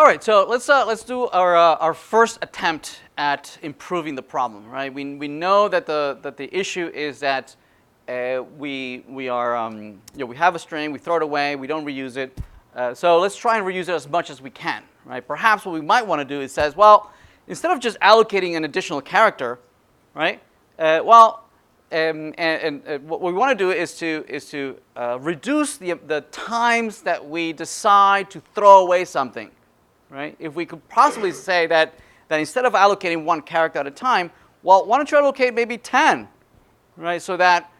All right, so let's do our first attempt at improving the problem, right? We know that the issue is that we have a string, we throw it away, we don't reuse it. So let's try and reuse it as much as we can, right? Perhaps what we might want to do is says, well, instead of just allocating an additional character, right? What we want to do is to reduce the times that we decide to throw away something, right? If we could possibly say that instead of allocating one character at a time, well, why don't you allocate maybe 10, right? So that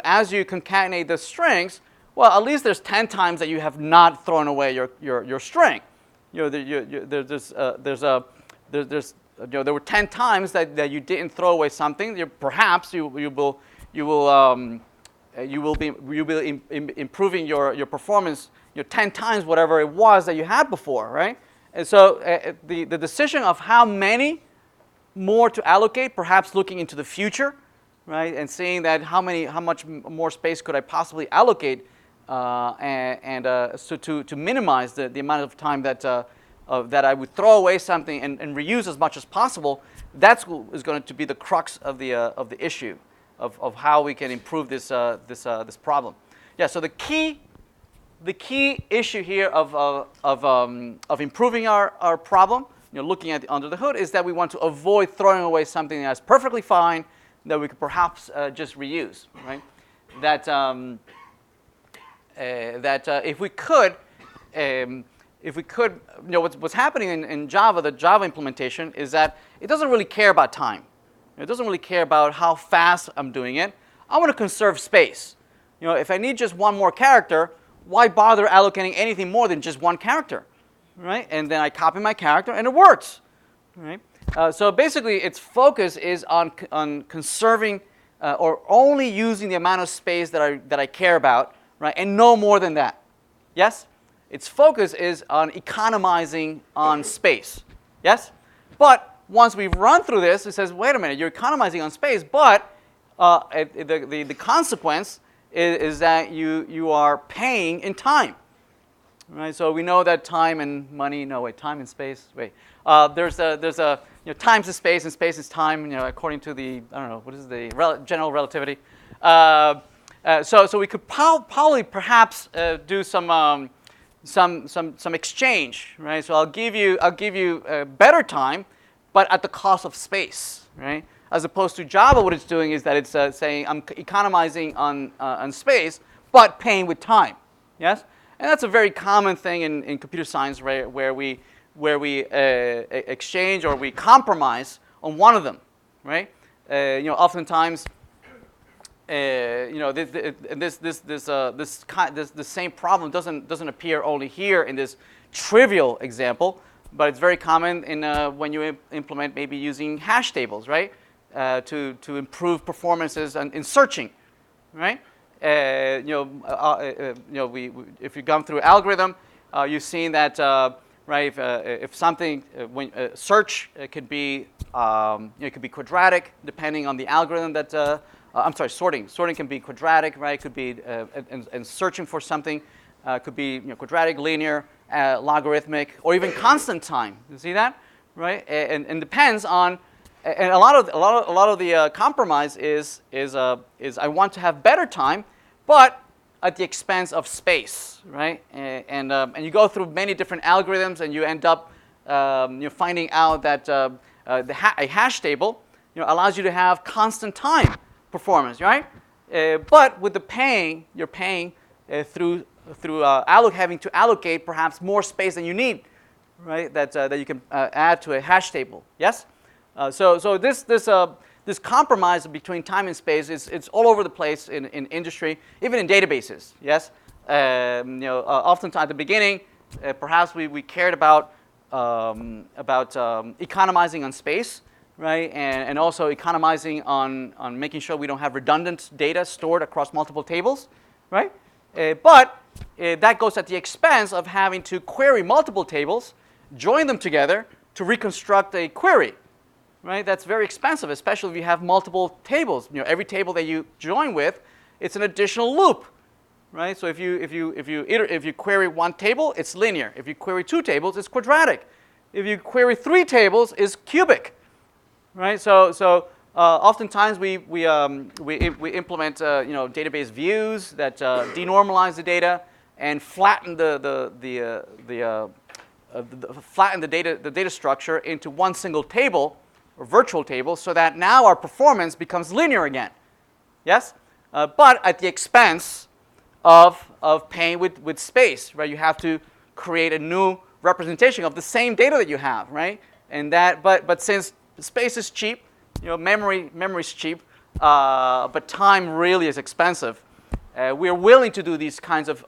as you concatenate the strings, well, at least there's 10 times that you have not thrown away your string. There were 10 times that you didn't throw away something. Perhaps you will be improving your performance 10 times whatever it was that you had before, right? And so the decision of how many more to allocate, perhaps looking into the future, right, and seeing that how much more space could I possibly allocate, so to minimize the amount of time that I would throw away something and reuse as much as possible. That's is going to be the crux of the issue of how we can improve this problem. Yeah. So the key issue here of improving our problem, looking at under the hood, is that we want to avoid throwing away something that's perfectly fine that we could perhaps just reuse, right? That if we could, what's happening in Java, the Java implementation, is that it doesn't really care about time. It doesn't really care about how fast I'm doing it. I want to conserve space. If I need just one more character, why bother allocating anything more than just one character, right? And then I copy my character, and it works, right? So basically, its focus is on conserving or only using the amount of space that I care about, right? And no more than that. Yes? Its focus is on economizing on space. Yes? But once we've run through this, it says, wait a minute, you're economizing on space, but the consequence is that you are paying in time. Right? So we know that time and money, time and space, there's a time is space and space is time, according to the, what is the general relativity. So we could probably perhaps do some exchange, right? So I'll give you better time, but at the cost of space, right? As opposed to Java, what it's doing is that it's saying I'm economizing on space, but paying with time. Yes, and that's a very common thing in computer science, right? Where we exchange or we compromise on one of them, right? Oftentimes, this same problem doesn't appear only here in this trivial example, but it's very common in when you implement maybe using hash tables, right? To improve performances in searching, right? If you've gone through algorithm, you've seen that right? If something search could be it could be quadratic depending on the algorithm that I'm sorry, sorting. Sorting can be quadratic, right? It could be and searching for something could be quadratic, linear, logarithmic, or even constant time. You see that, right? And depends on. And a lot of the compromise is I want to have better time, but at the expense of space, right? And you go through many different algorithms, and you end up finding out that a hash table allows you to have constant time performance, right? But with the paying, you're paying through having to allocate perhaps more space than you need, right? That you can add to a hash table. Yes. So this compromise between time and space it's all over the place in industry, even in databases. Yes, oftentimes at the beginning, perhaps we cared about economizing on space, right, and also economizing on making sure we don't have redundant data stored across multiple tables, right? But that goes at the expense of having to query multiple tables, join them together to reconstruct a query. Right, that's very expensive, especially if you have multiple tables. Every table that you join with, it's an additional loop, right? So if you query one table, it's linear. If you query two tables, it's quadratic. If you query three tables, it's cubic, right? So oftentimes we implement database views that denormalize the data and flatten flatten the data structure into one single table or virtual table, so that now our performance becomes linear again. Yes, but at the expense of paying with space, right? You have to create a new representation of the same data that you have, right? And but since space is cheap, memory is cheap, but time really is expensive. We are willing to do these kinds of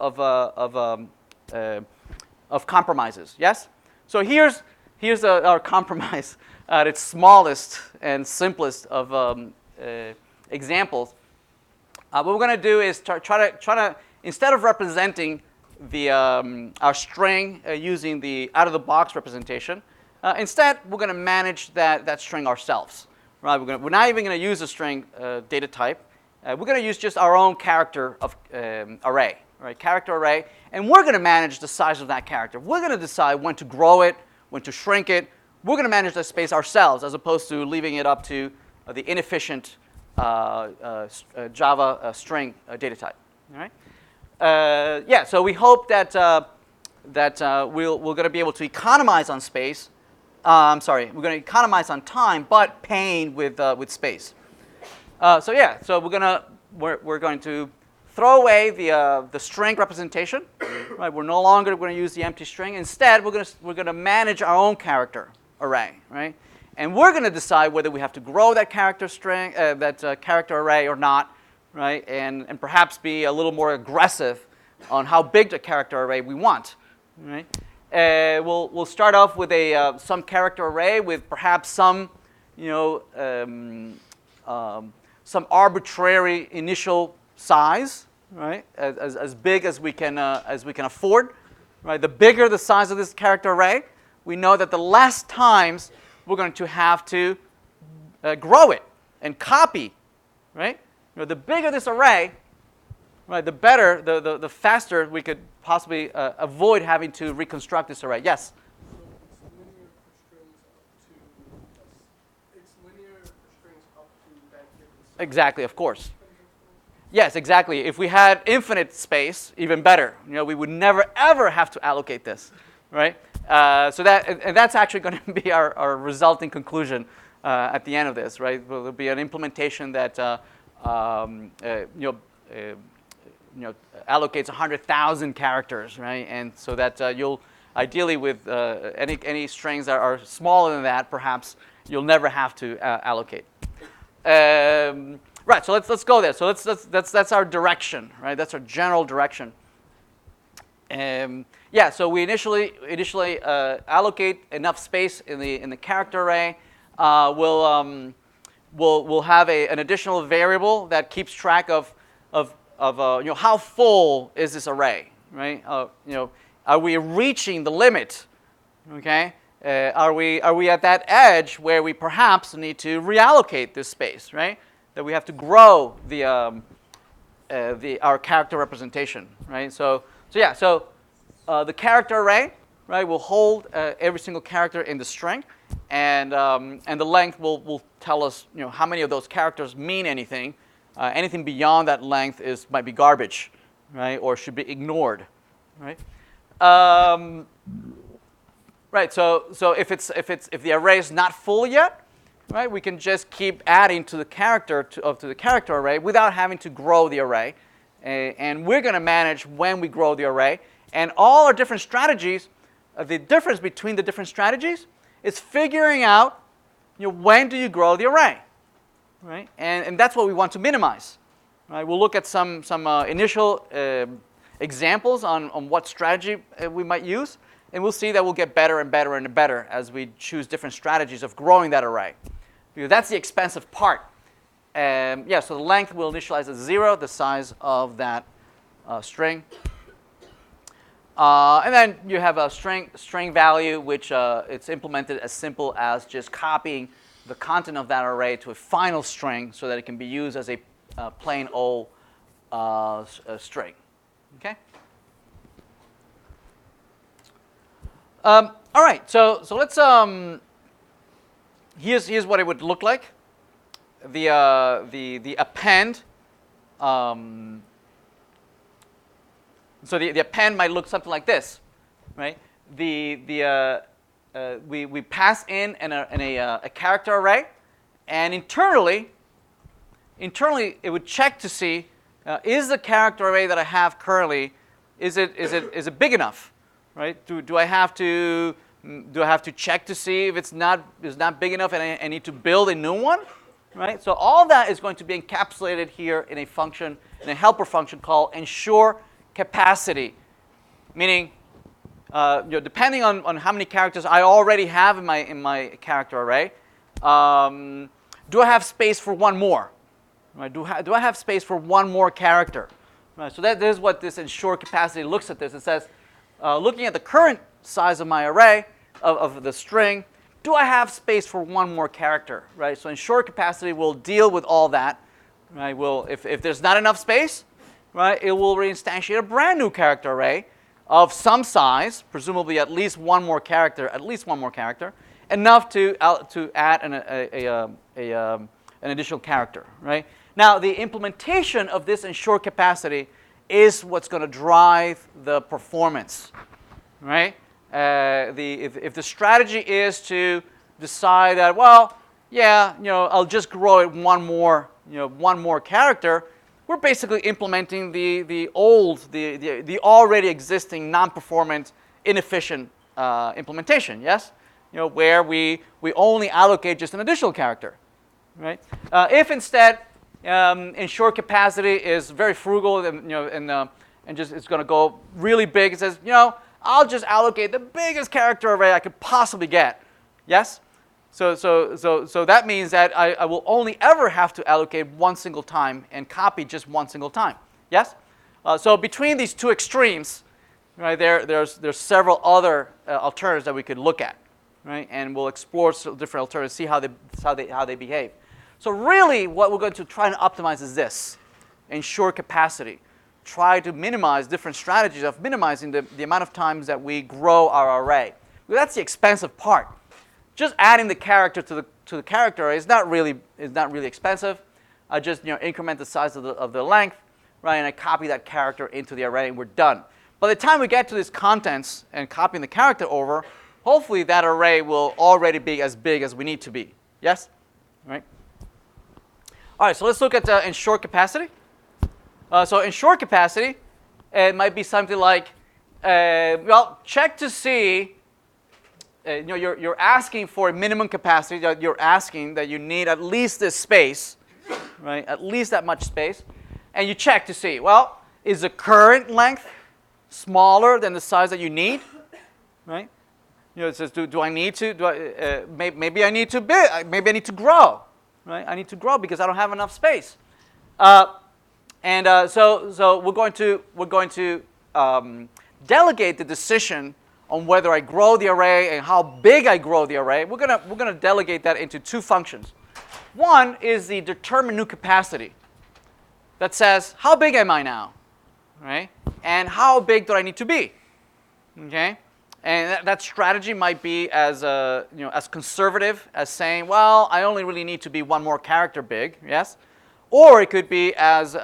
compromises. Yes. So here's our compromise at its smallest and simplest of examples. What we're going to do is try to instead of representing our string using the out-of-the-box representation, instead we're going to manage that string ourselves. Right? We're not even going to use a string data type. We're going to use just our own character of array, right? Character array, and we're going to manage the size of that character. We're going to decide when to grow it, when to shrink it. We're going to manage that space ourselves, as opposed to leaving it up to the inefficient Java string data type. All right? Yeah. So we hope that we're going to be able to economize on space. We're going to economize on time, but paying with space. So yeah. So we're going to throw away the string representation. Right. We're no longer going to use the empty string. Instead, we're going to manage our own character array. Right. And we're going to decide whether we have to grow that character string, character array or not, right? And perhaps be a little more aggressive on how big the character array we want, right? We'll start off with some character array with perhaps some some arbitrary initial size, right? As big as we can afford, right? The bigger the size of this character array, we know that the less times we're going to have to grow it and copy, right? The bigger this array, right, the better, the faster we could possibly avoid having to reconstruct this array. Yes? So it's linear for strings up to that given size. Exactly, of course. Yes, exactly. If we had infinite space, even better. We would never, ever have to allocate this, right? So that's actually going to be our resulting conclusion at the end of this, right? There'll be an implementation that allocates 100,000 characters, right? And so that you'll ideally with any strings that are smaller than that, perhaps you'll never have to allocate. Right. So let's go there. So that's our direction, right? That's our general direction. Yeah, so we initially allocate enough space in the character array. We'll have an additional variable that keeps track of how full is this array, right? Are we reaching the limit? Okay. Are we at that edge where we perhaps need to reallocate this space, right? That we have to grow our character representation, right? So the character array, right, will hold every single character in the string, and the length will tell us, how many of those characters mean anything. Anything beyond that length might be garbage, right, or should be ignored, right? Right. So if the array is not full yet, right, we can just keep adding to the character to the character array without having to grow the array, and we're going to manage when we grow the array. And all our different strategies, the difference between the different strategies is figuring out, when do you grow the array, right? And that's what we want to minimize, right? We'll look at some initial examples on what strategy we might use, and we'll see that we'll get better and better and better as we choose different strategies of growing that array. Because that's the expensive part. Yeah, so the length will initialize as 0, the size of that string. And then you have a string value, which it's implemented as simple as just copying the content of that array to a final string so that it can be used as a plain old string. Okay. All right. So let's here's what it would look like. The append. So the append might look something like this, right? We pass in a character array, and internally it would check to see is the character array that I have currently is it big enough, right? Do I have to check to see if it's not big enough and I need to build a new one, right? So all that is going to be encapsulated here in a function, in a helper function called ensureCapacity, meaning depending on how many characters I already have in my character array, do I have space for one more? Right? Do I have space for one more character? Right, so that is what this ensureCapacity looks at this. It says, looking at the current size of my array, of the string, do I have space for one more character? Right? So ensureCapacity will deal with all that. Right? If there's not enough space, right, it will reinstantiate a brand new character array of some size, presumably at least one more character, enough to add an additional character. Right? Now, the implementation of this ensureCapacity is what's going to drive the performance, right? If the strategy is to decide that, well, yeah, I'll just grow it one more character, we're basically implementing the already existing non-performant, inefficient implementation, yes? Where we only allocate just an additional character, right? If instead ensureCapacity is very frugal and just it's going to go really big. It says, I'll just allocate the biggest character array I could possibly get. Yes? So that means that I will only ever have to allocate one single time and copy just one single time. Yes? So between these two extremes, right, there's several other alternatives that we could look at, right? And we'll explore different alternatives, see how they behave. So really, what we're going to try and optimize is this: ensureCapacity. Try to minimize different strategies of minimizing the amount of times that we grow our array. Well, that's the expensive part. Just adding the character to the character array is not really expensive. I just increment the size of the length, right, and I copy that character into the array, and we're done. By the time we get to these contents and copying the character over, hopefully that array will already be as big as we need to be. Yes? Right? All right, so let's look at ensureCapacity. So ensureCapacity, it might be something like, well, check to see, you're asking for a minimum capacity. You're asking that you need at least this space, right? At least that much space. And you check to see, well, is the current length smaller than the size that you need, right? It says, do I need to, maybe I need to maybe I need to grow. Right? I need to grow because I don't have enough space, so we're going to delegate the decision on whether I grow the array and how big I grow the array. We're gonna delegate that into two functions. One is the determine new capacity that says how big am I now, right? And how big do I need to be? Okay. And that strategy might be as conservative as saying, well, I only really need to be one more character big, yes? Or it could be as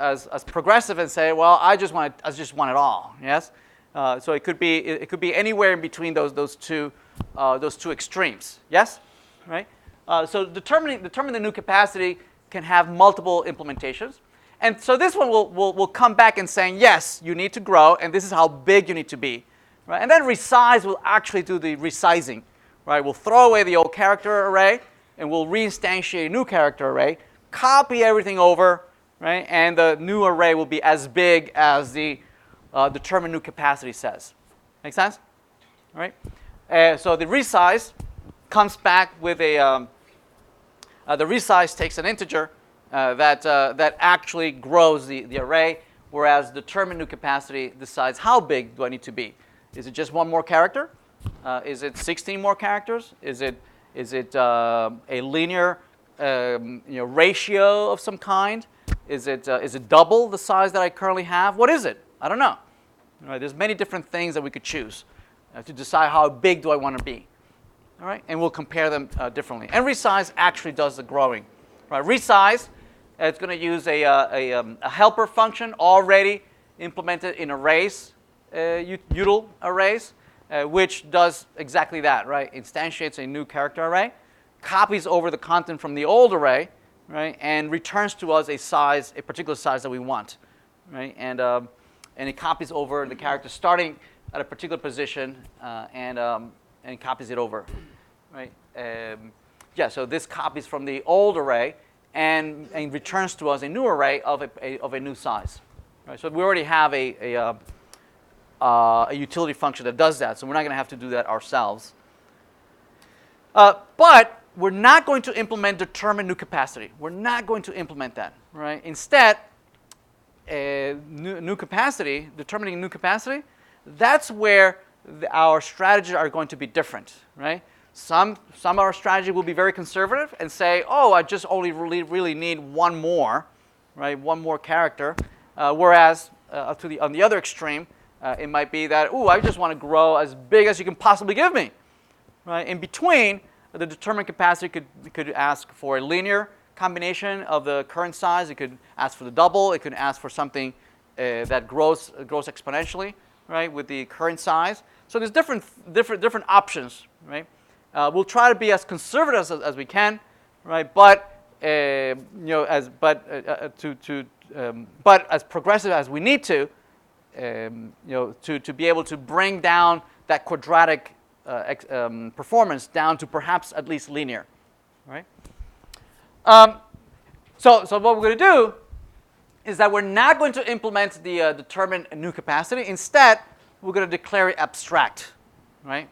progressive and say, well, I just want it all, yes? So it could be anywhere in between those two extremes, yes? Right? So determining the new capacity can have multiple implementations, and so this one will come back and saying, yes, you need to grow, and this is how big you need to be. Right? And then resize will actually do the resizing. Right? We'll throw away the old character array, and we'll reinstantiate a new character array, copy everything over, right? And the new array will be as big as the determine new capacity says. Make sense? All right? So the resize comes back with the resize takes an integer that actually grows the array, whereas determine new capacity decides how big do I need to be. Is it just one more character? Is it 16 more characters? Is it a linear ratio of some kind? Is it double the size that I currently have? What is it? I don't know. Right? There's many different things that we could choose to decide how big do I want to be. All right? And we'll compare them differently. And resize actually does the growing. Right? Resize, it's going to use a helper function already implemented in arrays, util arrays, which does exactly that. Right? Instantiates a new character array, copies over the content from the old array, right? And returns to us a particular size that we want. Right? And it copies over the character starting at a particular position and copies it over. Right? Yeah, so this copies from the old array and returns to us a new array of a new size. Right? So we already have a utility function that does that, so we're not going to have to do that ourselves. But we're not going to implement determine new capacity. We're not going to implement that. Right? Instead, new capacity, determining new capacity, that's where our strategies are going to be different. Right? Some of our strategy will be very conservative and say, oh, I just only really need one more, right? One more character. Whereas on the other extreme, it might be that, oh, I just want to grow as big as you can possibly give me. Right? In between, the determined capacity could ask for a linear combination of the current size. It could ask for the double. It could ask for something that grows exponentially, right, with the current size. So there's different options, right? We'll try to be as conservative as we can, right? But but as progressive as we need to, to be able to bring down that quadratic performance down to perhaps at least linear, right? So what we're going to do is that we're not going to implement the determine new capacity. Instead, we're going to declare it abstract, right?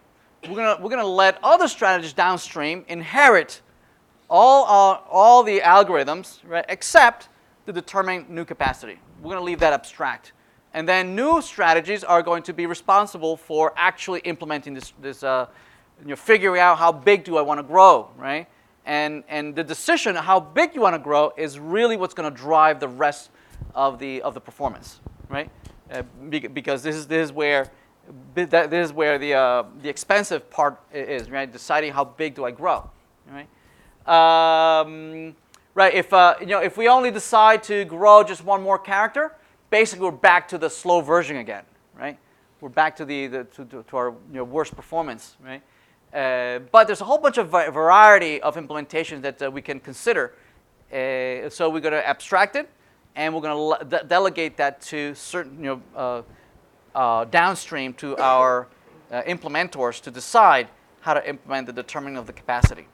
We're going to let other strategies downstream inherit all the algorithms, right, except the determine new capacity. We're going to leave that abstract. And then new strategies are going to be responsible for actually implementing this figuring out how big do I want to grow, right? And the decision of how big you want to grow is really what's going to drive the rest of the performance, right? Because this is where the expensive part is, right? Deciding how big do I grow, right? Right. If we only decide to grow just one more character, basically we're back to the slow version again, right? We're back to to our worst performance, right? But there's a whole bunch of variety of implementations that we can consider. So we're going to abstract it, and we're going to delegate that to certain downstream to our implementors to decide how to implement the determining of the capacity.